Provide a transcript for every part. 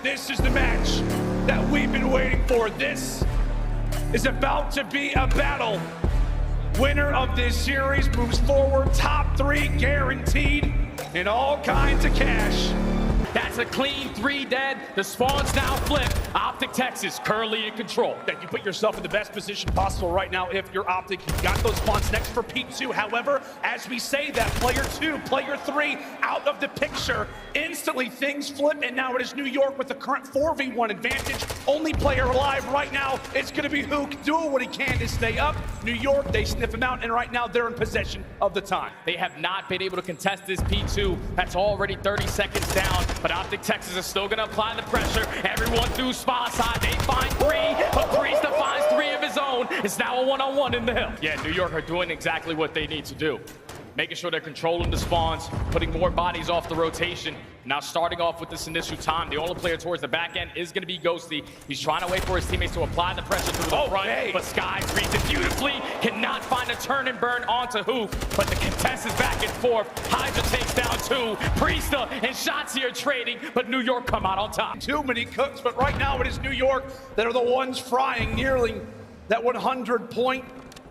this is the match that we've been waiting for. This is about to be a battle. Winner of this series moves forward, top 3 guaranteed, and all kinds of cash. That's a clean 3 dead. The spawn's now flipped. OpTic Texas currently in control. That you put yourself in the best position possible right now if you're OpTic. You got those spawns next for P2. However, as we say that, player 2, player 3 out of the picture. Instantly things flip, and now it is New York with the current 4v1 advantage. Only player alive right now is going to be Hook doing what he can to stay up. New York, they sniff him out, and right now they're in possession of the time. They have not been able to contest this P2. That's already 30 seconds down. But OpTic Texas is still going to apply the pressure. Everyone through spot side. They find 3, but Priesta finds 3 of his own. It's now a one-on-one in the hill. Yeah, New York are doing exactly what they need to do. Making sure they're controlling the spawns, putting more bodies off the rotation. Now starting off with this initial time, the only player towards the back end is going to be Ghosty. He's trying to wait for his teammates to apply the pressure through the front, but Sky reads it beautifully. Cannot find a turn and burn onto Hoof, but the contest is back and forth. Hydra takes down 2. Priesta and Shotzzy are trading, but New York come out on top. Too many cooks, but right now it is New York that are the ones frying, nearly that 100-point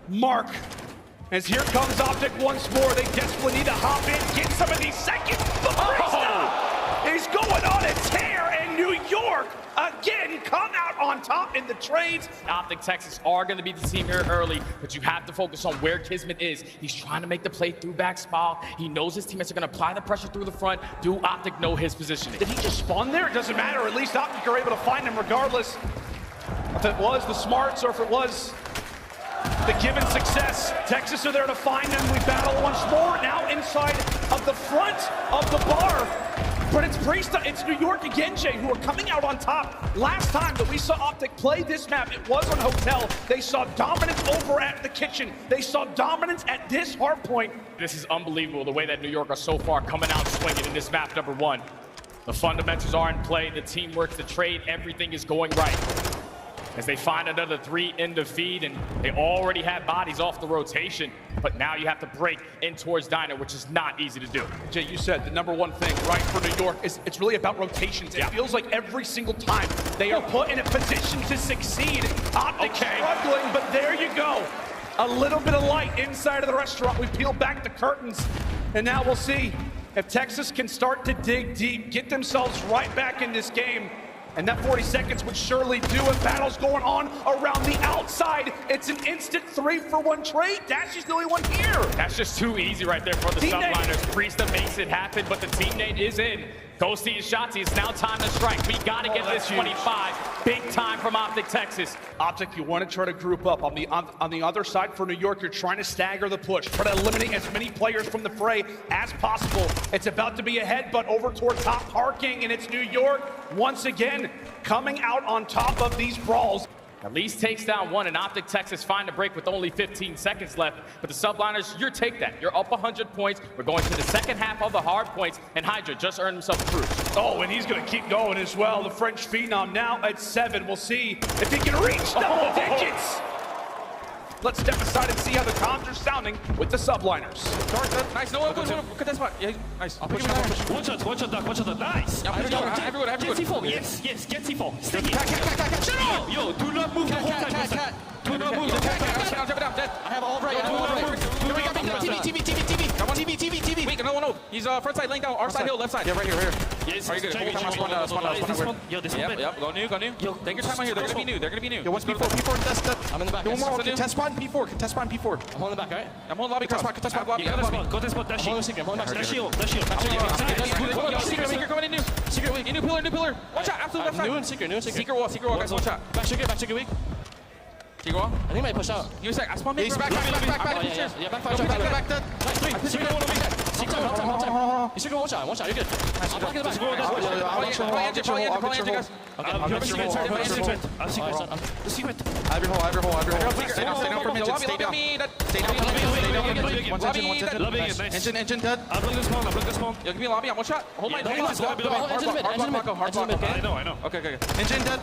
mark. As here comes OpTic once more, they desperately need to hop in, get some of these seconds. But Priesta is going on a tear, and New York again come out on top in the trades. OpTic Texas are going to be the team here early, but you have to focus on where Kismet is. He's trying to make the play through back spot. He knows his teammates are going to apply the pressure through the front. Do OpTic know his positioning? Did he just spawn there? It doesn't matter. At least OpTic are able to find him regardless. If it was the smarts or if it was the given success, Texas are there to find him. We battle once more, now inside of the front of the bar. But it's Priesta, it's New York again, Jay, who are coming out on top. Last time that we saw OpTic play this map, it was on Hotel. They saw dominance over at the kitchen. They saw dominance at this hard point. This is unbelievable, the way that New York are so far coming out swinging in this map number 1. The fundamentals are in play, the teamwork, the trade, everything is going right. As they find another 3 in the feed, and they already have bodies off the rotation, but now you have to break in towards Diner, which is not easy to do. Jay, you said the #1 thing, right, for New York is it's really about rotations. It feels like every single time they are put in a position to succeed. OpTic struggling, but there you go. A little bit of light inside of the restaurant. We peel back the curtains, and now we'll see if Texas can start to dig deep, get themselves right back in this game. And that 40 seconds would surely do it. Battles going on around the outside. It's an instant 3-for-1 trade. Dashy's the only one here. That's just too easy right there for the Subliners. Priesta makes it happen, but the teammate is in. Ghosty and Shotzzy, it's now time to strike. We gotta get this 25. Big time from OpTic Texas. OpTic, you want to try to group up. On the other side for New York, you're trying to stagger the push. Try to eliminate as many players from the fray as possible. It's about to be a headbutt over toward top parking, and it's New York once again coming out on top of these brawls. At least takes down 1, and OpTic Texas find a break with only 15 seconds left. But the Subliners, you take that. You're up 100 points. We're going to the second half of the hard points, and Hydra just earned himself a cruise. Oh, and he's going to keep going as well. The French Phenom now at 7. We'll see if he can reach double digits. Let's step aside and see how the comms are sounding with the Subliners. Nice, no, look at that spot. Yeah, nice. One shot, nice. Everyone. Get C4, yes, get C4. Stay here. Yo, do not move the whole time. Do not move the whole time. I have all right. TV. Wait, no. He's front side, laying down. Our side hill, left side. Yeah, right here. Yes, are you good? Spawn. Yo, this one. Yep, go new. Take your time out here. They're gonna be new. Yo, what's P4 test? I'm in the back. One more. Contest spawn P4. I'm holding the back, alright? I'm holding lobby. Contest spot. Lobby. Go to spot, Dashy. Dashy. Secret coming in new. Secret, new pillar. Watch out, absolute left side. New and secret. Secret wall, guys, watch out. Back secret weak. Secret wall. I think he might push out. You said, I spawned mid. He's back. Yeah, back 5. Secret one back. Secret Secret watch out, you're good. Probably engine, guys. Secret. I have your hole. Stay down for midget. Stay down. Engine dead. I'll block the spawn. Yo, give me a lobby. I'm one shot. Hold my I know. Okay. Engine dead.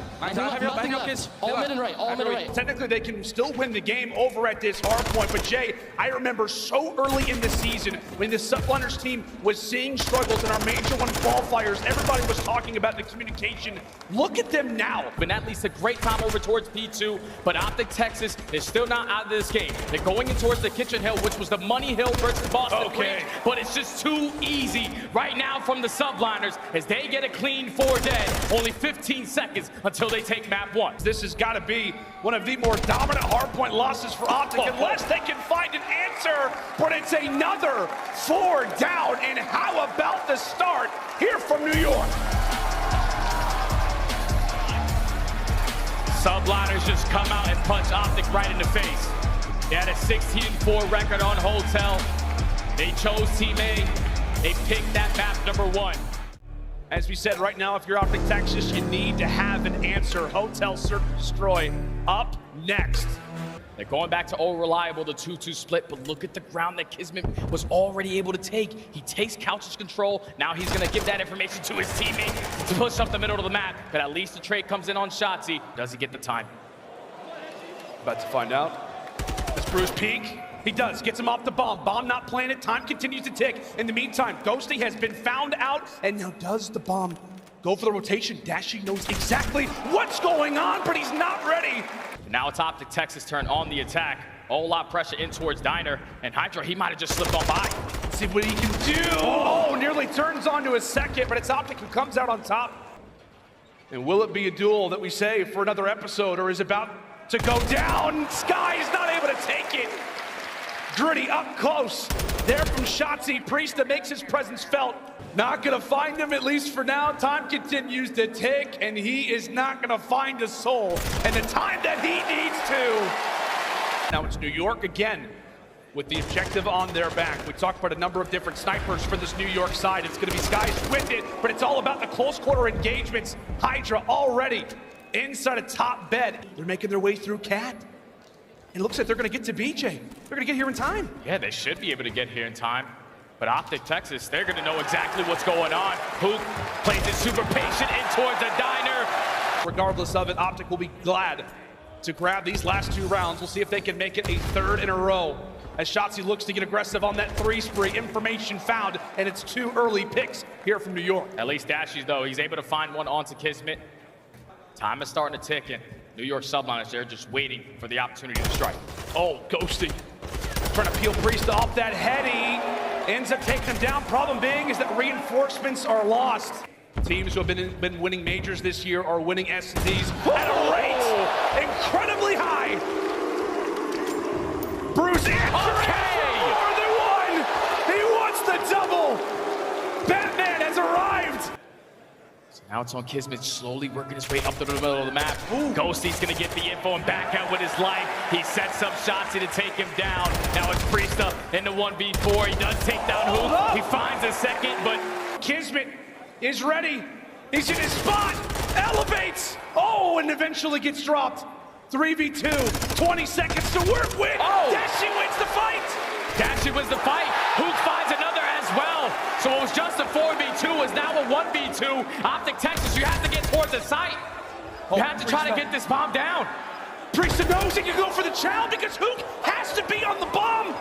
All mid and right. Technically, they can still win the game over at this hard point. But Jay, I remember so early in the season when the Subliners team was seeing struggles in our Major 1 qualifiers. Everybody was talking about the communication. Look at them now. Been at least a great time over towards P2, but OpTic Texas is still not out of this game. They're going in towards the Kitchen Hill, which was the Money Hill versus Boston Queens, but it's just too easy right now from the Subliners as they get a clean 4 dead. Only 15 seconds until they take map 1. This has got to be one of the more dominant hardpoint losses for OpTic, unless they can find an answer, but it's another 4 down, and how about the start here from New York? Subliners just come out and punch OpTic right in the face. They had a 16-4 record on Hotel. They chose Team A. They picked that map number 1. As we said, right now, if you're OpTic Texas, you need to have an answer. Hotel Search and Destroy up next. They're going back to all reliable, the 2-2 split, but look at the ground that Kismet was already able to take. He takes Couch's control. Now he's going to give that information to his teammate to push up the middle of the map, but at least the trade comes in on Shotzzy. Does he get the time? About to find out. Does Bruce peek? He does, gets him off the bomb. Bomb not playing it, time continues to tick. In the meantime, Ghosty has been found out, and now does the bomb go for the rotation? Dashy knows exactly what's going on, but he's not ready. Now it's OpTic Texas' turn on the attack. A whole lot of pressure in towards Diner, and Hydra, he might have just slipped on by. Let's see what he can do. Oh, nearly turns onto his second, but it's OpTic who comes out on top. And will it be a duel that we save for another episode, or is about to go down? Sky is not able to take it. Gritty up close. There from Shotzzy. Priesta makes his presence felt. Not gonna find him, at least for now. Time continues to tick, and he is not gonna find a soul. And the time that he needs to. Now it's New York again, with the objective on their back. We talked about a number of different snipers for this New York side. It's gonna be Skies with it, but it's all about the close quarter engagements. Hydra already inside a top bed. They're making their way through Cat. It looks like they're going to get to BJ. They're going to get here in time. Yeah, they should be able to get here in time. But OpTic Texas, they're going to know exactly what's going on. Hook plays it super patient in towards the Diner. Regardless of it, OpTic will be glad to grab these last 2 rounds. We'll see if they can make it a 3rd in a row. As Shotzzy looks to get aggressive on that 3 spree, information found, and it's 2 early picks here from New York. At least Dashy, though, he's able to find one onto Kismet. Time is starting to tick in. New York Subliners, they're just waiting for the opportunity to strike. Oh, Ghosty. Trying to peel Priesta off that heady. Ends up taking him down. Problem being is that reinforcements are lost. Teams who have been winning majors this year are winning SDs at a rate incredibly high. Bruce answering for more than 1. He wants the double. Batman has arrived. Now it's on Kismet, slowly working his way up to the middle of the map. Ghosty's gonna get the info and back out with his life. He sets up Shotzzy to take him down. Now it's Priesta in the 1v4. He does take down Hook. He finds a second, but Kismet is ready. He's in his spot. Elevates. Oh, and eventually gets dropped. 3v2. 20 seconds to work with. Oh. Dashy wins the fight. Dashy wins the fight. Hook finds another as well. So it was just a 4v2, is now a 1v2. OpTic Texas, you have to get towards the site. You have to try to get this bomb down. Priesta knows he can go for the chow because Hook has to be on the bomb.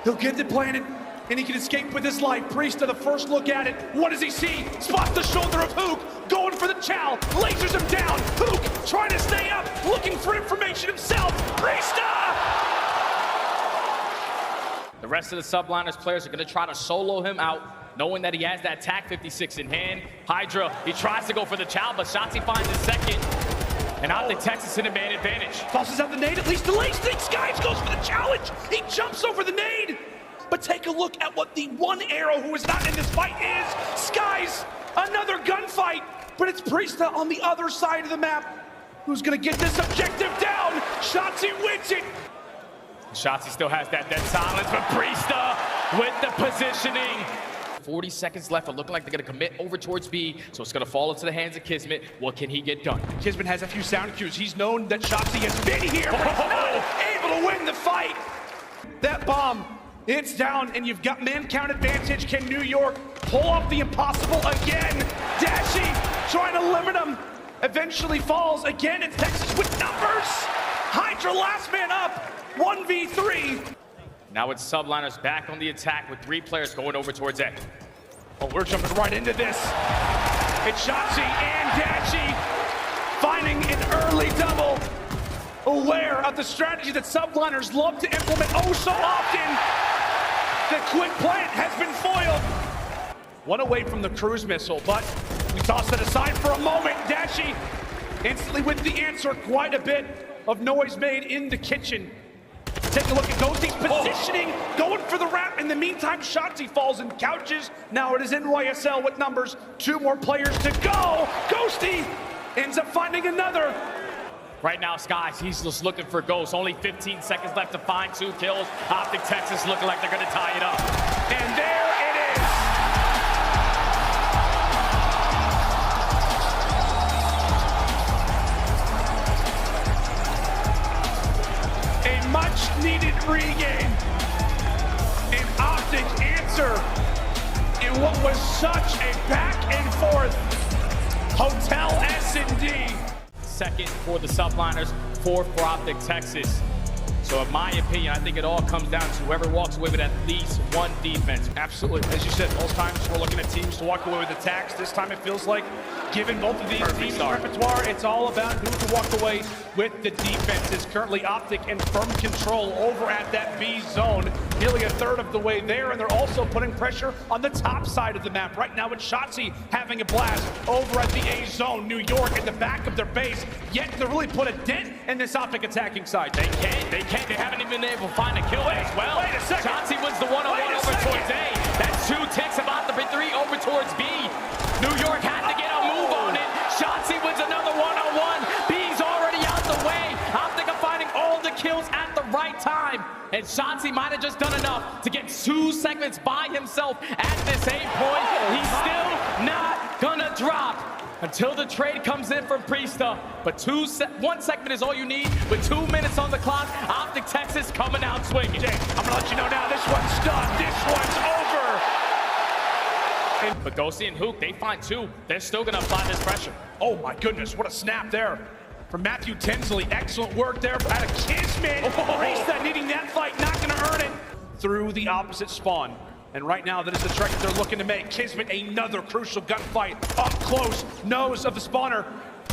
He'll get it planted, and he can escape with his life. Priesta, the first look at it. What does he see? Spots the shoulder of Hook, going for the chow. Lasers him down. Hook trying to stay up, looking for information himself. Priesta! The rest of the Subliners players are going to try to solo him out, knowing that he has that TAC 56 in hand. Hydra, he tries to go for the chow, but Shotzzy finds his second. And OpTic Texas in a man advantage. Tosses out the nade, at least delays things. Skies goes for the challenge. He jumps over the nade. But take a look at what the one arrow who is not in this fight is. Skies, another gunfight. But it's Priesta on the other side of the map who's going to get this objective down. Shotzzy wins it. Shotzzy still has that dead silence, but Priesta with the positioning. 40 seconds left, but looking like they're going to commit over towards B, so it's going to fall into the hands of Kismet. What can he get done? Kismet has a few sound cues. He's known that Shotzzy has been here, but he's not able to win the fight. That bomb, it's down, and you've got man count advantage. Can New York pull off the impossible again? Dashy trying to limit him. Eventually falls. Again, it's Texas with numbers. Hydra last man up. 1v3. Now it's Subliners back on the attack with 3 players going over towards A. Oh, we're jumping right into this. It's Shotzzy and Dashy finding an early double. Aware of the strategy that Subliners love to implement oh so often. The quick plant has been foiled. One away from the cruise missile, but we toss that aside for a moment. Dashy instantly with the answer. Quite a bit of noise made in the kitchen. Take a look at Ghosty's positioning, going for the wrap. In the meantime, Shotzzy falls in couches. Now it is NYSL with numbers. 2 more players to go. Ghosty ends up finding another. Right now, Skies, he's just looking for Ghost. Only 15 seconds left to find 2 kills. OpTic Texas looking like they're gonna tie it up. And there it is. A much-needed regain. An OpTic answer in what was such a back-and-forth Hotel S&D. Second for the Subliners, 4th for OpTic Texas. So in my opinion, I think it all comes down to whoever walks away with at least 1 defense. Absolutely. As you said, most times we're looking at teams to walk away with attacks. This time it feels like, given both of these teams' repertoire, it's all about who can walk away with the defenses. Currently OpTic in firm control over at that B zone, nearly a third of the way there, and they're also putting pressure on the top side of the map. Right now it's Shotzzy having a blast over at the A zone. New York in the back of their base, yet to really put a dent in this OpTic attacking side. They can't. They haven't even been able to find a kill as well. Wait a second. Shotzzy wins the 1-on-1 over towards A. That's 2 ticks about the 3 over towards B. New York had to get a move on it. Shotzzy wins another 1-on-1. B's already out the way. OpTic are finding all the kills at the right time. And Shotzzy might have just done enough to get 2 segments by himself at this A point. He's still not gonna drop until the trade comes in from Priesta. But 1 segment is all you need. With 2 minutes on the clock, OpTic Texas coming out swinging. Jay, I'm gonna let you know now, this one's done. This one's over. But Ghosty and Hook, they find 2. They're still gonna apply this pressure. Oh my goodness, what a snap there from Matthew Tinsley. Excellent work there out of Kismet. Priesta needing that fight, not gonna earn it. Through the opposite spawn. And right now, that is the trick that they're looking to make. Kismet, another crucial gunfight up close, nose of the spawner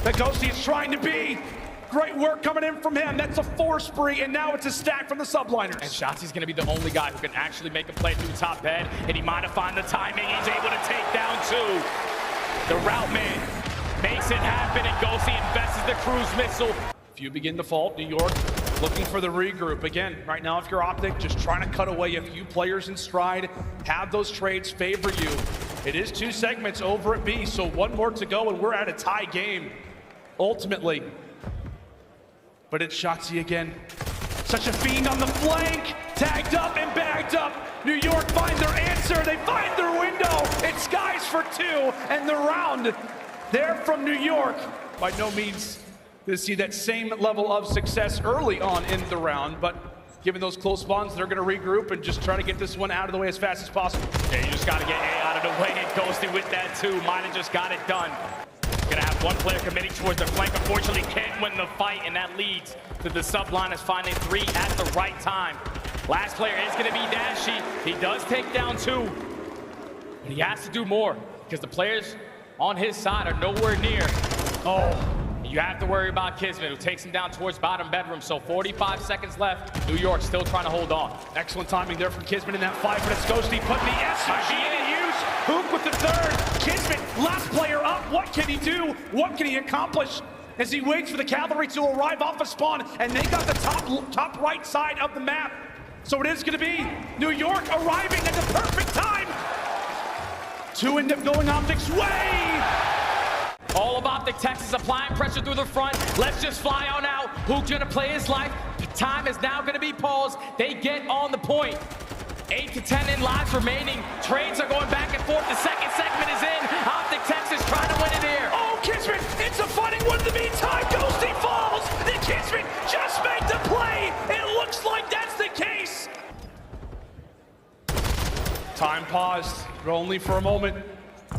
that Ghosty is trying to be. Great work coming in from him. That's a 4 spree, and now it's a stack from the Subliners. And Shotzy's gonna be the only guy who can actually make a play through top bed, and he might have found the timing. He's able to take down 2. The route man makes it happen, and Ghosty invests the cruise missile. Few begin to fall. New York looking for the regroup. Again, right now, if you're OpTic, just trying to cut away a few players in stride, have those trades favor you. It is 2 segments over at B, so 1 more to go, and we're at a tie game, ultimately. But it's Shotzzy again. Such a fiend on the flank, tagged up and bagged up. New York find their answer, they find their window. It's Skies for 2, and the round there from New York. By no means to see that same level of success early on in the round, but given those close spawns, they're gonna regroup and just try to get this one out of the way as fast as possible. Yeah, you just gotta get A out of the way, and Ghosty with that 2. Might have just got it done. Gonna have 1 player committing towards the flank. Unfortunately, can't win the fight, and that leads to the Subliners finding 3 at the right time. Last player is gonna be Dashy. He does take down 2, but he has to do more because the players on his side are nowhere near. Oh, you have to worry about Kismet, who takes him down towards bottom bedroom. So 45 seconds left. New York still trying to hold on. Excellent timing there from Kismet in that fight, but it's Ghosty putting the SMG in use. Hook with the 3rd. Kismet, last player up. What can he do? What can he accomplish as he waits for the cavalry to arrive off a spawn? And they got the top right side of the map. So it is going to be New York arriving at the perfect time. 2 end up going OpTic's way. All of OpTic Texas applying pressure through the front. Let's just fly on out. Who's gonna play his life? Time is now gonna be paused. They get on the point. 8 to 10 in lives remaining. Trades are going back and forth. The 2nd segment is in. OpTic Texas trying to win it here. Oh, Kismet, it's a fighting one in the meantime. Ghosty falls. The Kismet just made the play. It looks like that's the case. Time paused, but only for a moment.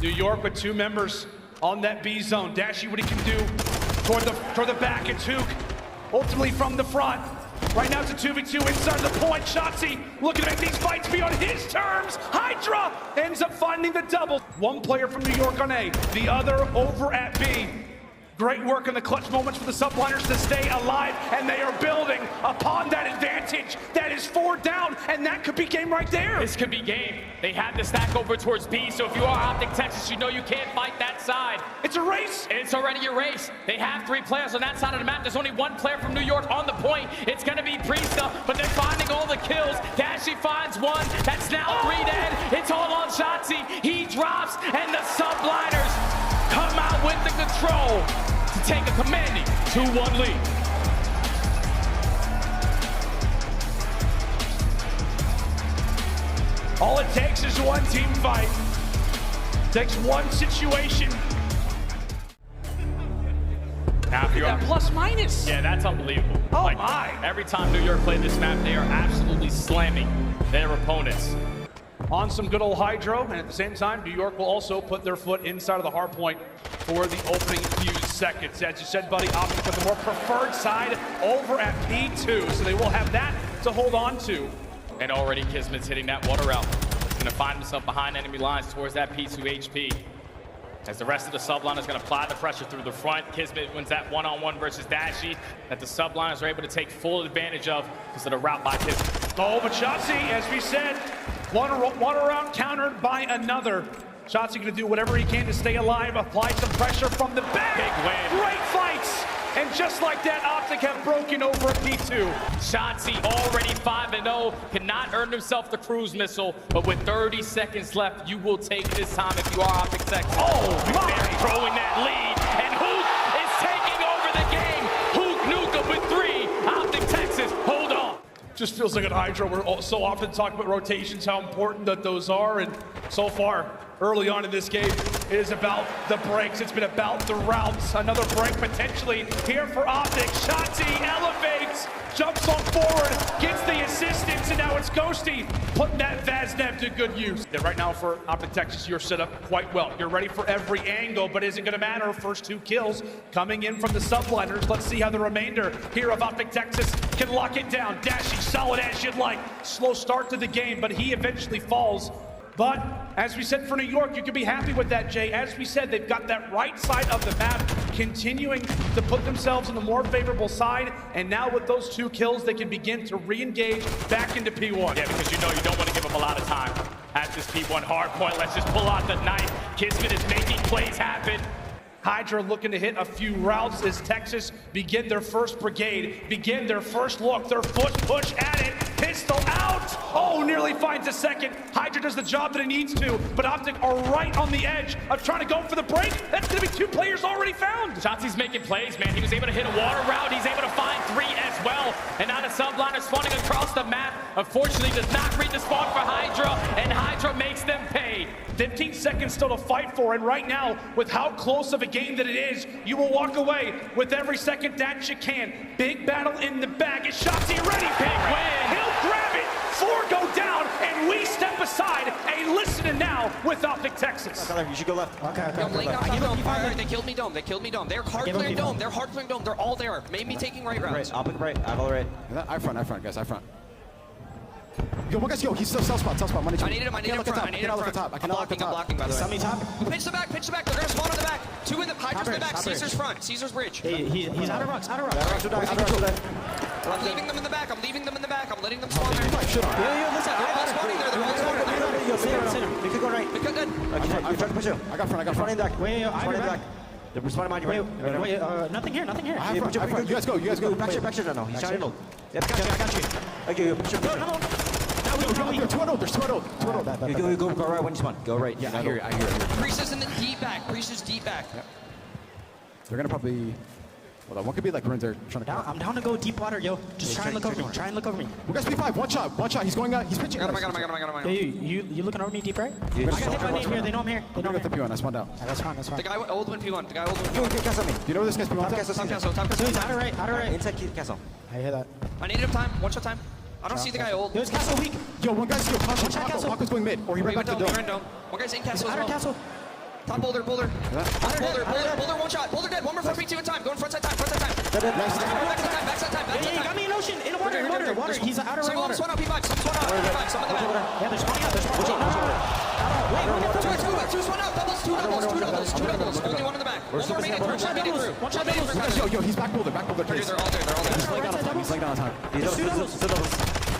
New York with 2 members on that B zone. Dashy, what he can do toward the back. It's Hook, ultimately from the front. Right now it's a 2v2 inside the point. Shotzzy looking to make these fights be on his terms. Hydra ends up finding the double. One player from New York on A, the other over at B. Great work in the clutch moments for the Subliners to stay alive, and they are building upon that advantage. That is 4 down, and that could be game right there. This could be game. They had the stack over towards B, so if you are OpTic Texas, you know you can't fight that side. It's a race. It's already a race. They have 3 players on that side of the map. There's only 1 player from New York on the point. It's going to be Priesta, but they're finding all the kills. Dashy finds 1. That's now 3 dead. It's all on Shotzzy. He drops, and the Subliners come out with the control to take a commanding 2-1 lead. All it takes is one team fight. Takes one situation. Now, if you're That plus minus. yeah, that's unbelievable. Oh my. Every time New York played this map, they are absolutely slamming their opponents. On some good old Hydro, and at the same time, New York will also put their foot inside of the hard point for the opening few seconds. As you said, buddy, OpTic with the more preferred side over at P2, so they will have that to hold on to. And already Kismet's hitting that water route. He's gonna find himself behind enemy lines towards that P2 HP. As the rest of the Subliners is gonna apply the pressure through the front. Kismet wins that one-on-one versus Dashy that the Subliners are able to take full advantage of because of the route by Kismet. Oh, but Shotzzy, as we said, one round countered by another. Shotzzy gonna do whatever he can to stay alive, apply some pressure from the back. Big win. Great fights. And just like that, OpTic have broken over a P2. Shotzzy already 5-0, cannot earn himself the cruise missile, but with 30 seconds left, you will take this time if you are OpTic Texas. Oh, my. They're throwing that lead, and Hook is taking over the game. Hook Nuka with 3, OpTic Texas, hold on. Just feels like at Hydra, we're so often talking about rotations, how important that those are, and so far, early on in this game, it is about the breaks. It's been about the routes. Another break potentially here for OpTic. Shotzzy elevates, jumps on forward, gets the assistance, and now it's Ghosty putting that Vaznev to good use. And right now for OpTic Texas, you're set up quite well. You're ready for every angle, but is it going to matter? First 2 kills coming in from the Subliners. Let's see how the remainder here of OpTic Texas can lock it down. Dashy solid as you'd like. Slow start to the game, but he eventually falls. But as we said for New York, you can be happy with that, Jay. As we said, they've got that right side of the map continuing to put themselves in the more favorable side. And now with those 2 kills, they can begin to re-engage back into P1. Yeah, because you know you don't want to give them a lot of time at this P1 hard point. Let's just pull out the knife. Kismet is making plays happen. Hydra looking to hit a few routes as Texas begin their first brigade, begin their first look, their first push at it. Pistol out! Oh, nearly finds a second. Hydra does the job that it needs to, but OpTic are right on the edge of trying to go for the break. That's gonna be 2 players already found. Shotzzy's making plays, man. He was able to hit a water route. He's able to find 3 as well. And now the Subliners spawning across the map. Unfortunately, does not read the spawn for Hydra, and Hydra makes them pay. 15 seconds still to fight for, and right now, with how close of a game that it is, you will walk away with every second that you can. Big battle in the bag. Is Shotzzy ready? Big win. He'll grab it. 4 go down, and we step aside and listen now with OpTic Texas. You should go left. Okay. I'm laying down dome. Alright, they killed me dome. They killed me dome. They're hard playing dome. They're hard playing dome. They're all there. Made me taking right routes. Right, OpTic right. I have all right. I front, guys. I front. Yo, one guy's he's still self spot. Money I needed him. I needed him front. I needed him front. I cannot look at top. I'm blocking, by the way. Semi top. Pitch the back. They're gonna spawn on the back. 2 in the Hydra's in the back. Top bridge. Caesar's front. Caesar's bridge. He's out of rocks. I'm leaving them in the back. I'm letting them spawn there. Listen. They're all spawning there. They're all spawning there. Sit him. We could go right. We good. You're trying to push you. I got front. Front in back. Front in back. They're spawning behind you. Wait. Nothing here. I have front. You guys go. Back shot now. He's trying to low. Yep, got you. Okay, push him. No. There's 2 0. Go right when you spawn. Go right. Yeah, I hear it. Priest is in the deep back. Yep. They're gonna probably. Hold on, one could be like ruins there trying to. I'm down to go deep water, yo. Just try and look over me. We got P5. One shot. He's going out. He's pitching. I got him. You looking over me deep right? Yeah, I got hit by name here. They know I'm here. I'm gonna get the P1. I spawned out. That's fine. The guy old win P1. You know where this guy's P1? Top castle. He's out of right. Inside castle. I hear that. I needed him time. 1 shot time. I don't see the guy old. Yo, it's castle weak. Yo, one guy's caution. Paco's going mid, or he ran back to dome. One guy's in castle as well. Castle. Top boulder. Boulder 1 shot. Boulder dead. 1 more for P2 in time. Going front side time. Backside time. Backside time. Yeah, you got me in ocean. In a water. water, water. He's out of water. Someone out, P5, someone out, P5, someone in the back. Yeah, they're spawning out. They're spawning out. Wait, two one out, doubles, two doubles. Only one in the back. One more made it through, one made it through. One shot doubles. Yo, he's back builder, please. They're all there. He's laying down on time. He's laying down on time. There's two doubles.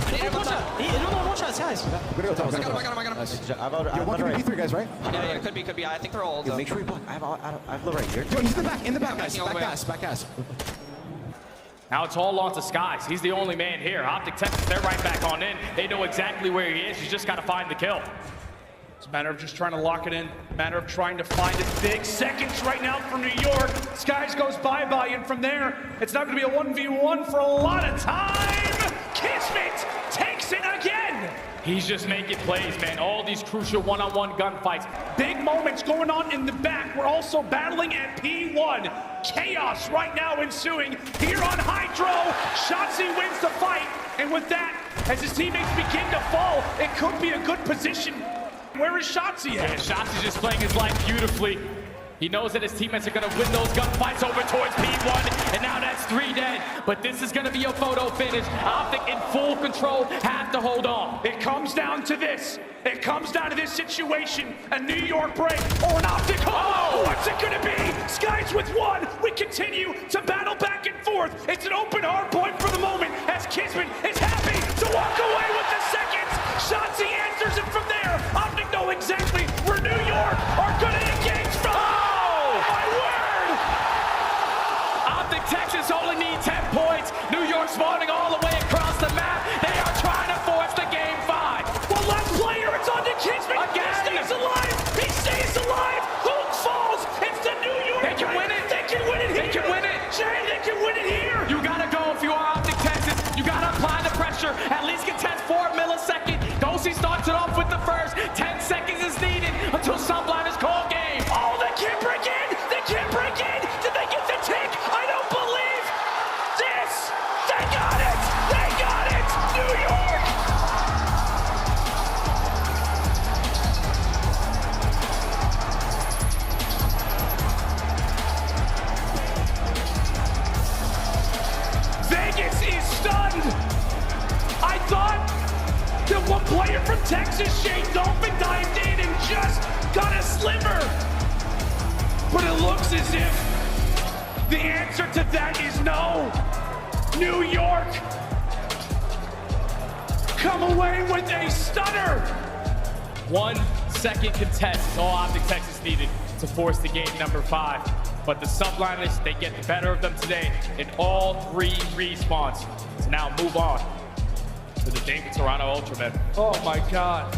I need him One on shot. One shot, guys. We're gonna go top. I got him. Yo, one could be P3, guys, right? Yeah, could be. I think they're all. Yo, make sure you block. I have low right here. Yo, he's in the back, guys. Passing all the way. Back gas. Now it's all on to Skies. He's the only man here. OpTic Texas, they're right back on in. They know exactly where he is. He's just got to find the kill. It's a matter of just trying to lock it in. Matter of trying to find it. Big seconds right now for New York. Skies goes bye-bye, and from there, it's not going to be a 1v1 for a lot of time. Kismet takes it again. He's just making plays, man. All these crucial one-on-one gunfights. Big moments going on in the back. We're also battling at P1. Chaos right now ensuing here on Hydra. Shotzzy wins the fight, and with that, as his teammates begin to fall, it could be a good position. Where is Shotzzy at? Yeah, Shotzzy's just playing his life beautifully. He knows that his teammates are going to win those gunfights over towards P1, and now that's 3 dead. But this is going to be a photo finish. OpTic in full control, have to hold on. It comes down to this. It comes down to this situation. A New York break or an OpTic. Oh, what's it going to be? Skies with one. We continue to battle back and forth. It's an open hard point for the moment as Kismet is happy to walk away with the seconds. Shotzzy answers it from there. OpTic know exactly where New York are going to engage from. My word! OpTic Texas only need 10 points. New York spawning all the way across the map. They are trying to force the game 5. One last player, it's on to Kismet. Again. He stays alive. He stays alive. Hook falls. It's the New York. They can win it. They can win it here. They can win it. Jay, they can win it here. You gotta go if you are OpTic Texas. You gotta apply the pressure. At least contest 4 milliseconds. Ghosty starts it off with the first. 10 seconds is needed until Subliners call game. Oh, they can't break in. They can't break in. Did they get the tick? I don't believe this. They got it. They got it. New York. Vegas is stunned. I thought that one player from Texas, Shane Dolphin, dived in and just got a sliver. But it looks as if the answer to that is no. New York come away with a stunner. 1 second contest is all OpTic Texas needed to force the game number 5. But the Subliners, they get the better of them today in all 3 respawns. So now move on to the David Toronto Ultramen. Oh my God.